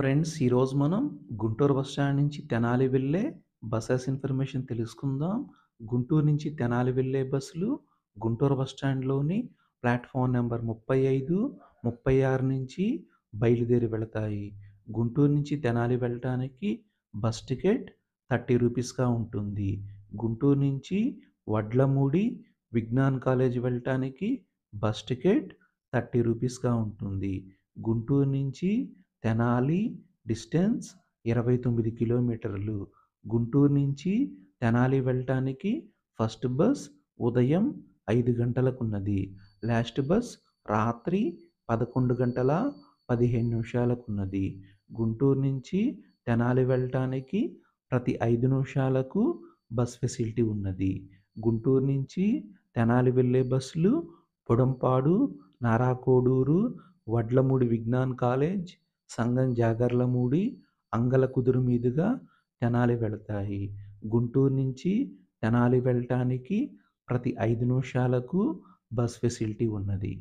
Friends, ఈరోజు మనం Guntur bus stand నుంచి తెనాలి వెళ్ళే బసెస్ ఇన్ఫర్మేషన్ తెలుసుకుందాం. గుంటూరు నుంచి తెనాలి వెళ్ళే బస్సులు గుంటూరు బస్ స్టాండ్‌లోని ప్లాట్‌ఫామ్ నంబర్ 35, 36 నుంచి బయలుదేరి వెళతాయి. గుంటూరు నుంచి తెనాలి వెళ్ళటానికి బస్ టికెట్ రూ. 30గా ఉంటుంది. గుంటూరు నుంచి వడ్లమూడి విజ్ఞాన్ కాలేజ్ వెళ్ళటానికి బస్ టికెట్ రూ. 30గా ఉంటుంది. గుంటూరు నుంచి తెనాలి డిస్టెన్స్ 29 కిలోమీటర్లు. గుంటూరు నుంచి తెనాలి వెళ్ళటానికి ఫస్ట్ బస్ ఉదయం 5 గంటలకున్నది. లాస్ట్ బస్ రాత్రి 11 గంటల 15 నిమిషాలకున్నది. గుంటూరు నుంచి తెనాలి వెళ్ళటానికి ప్రతి 5 నిమిషాలకు బస్ ఫెసిలిటీ ఉన్నది. గుంటూరు నుంచి తెనాలి వెళ్ళే బస్సులు పొడంపాడు, నారాకోడూరు, వడ్లమూడి విజ్ఞాన్ కాలేజ్, సంగం జాగర్లమూడి, అంగలకుదురు మీదుగా తెనాలి వెళతాయి. గుంటూరు నుంచి తెనాలి వెళ్ళటానికి ప్రతి 5 నిమిషాలకు బస్ ఫెసిలిటీ ఉన్నది.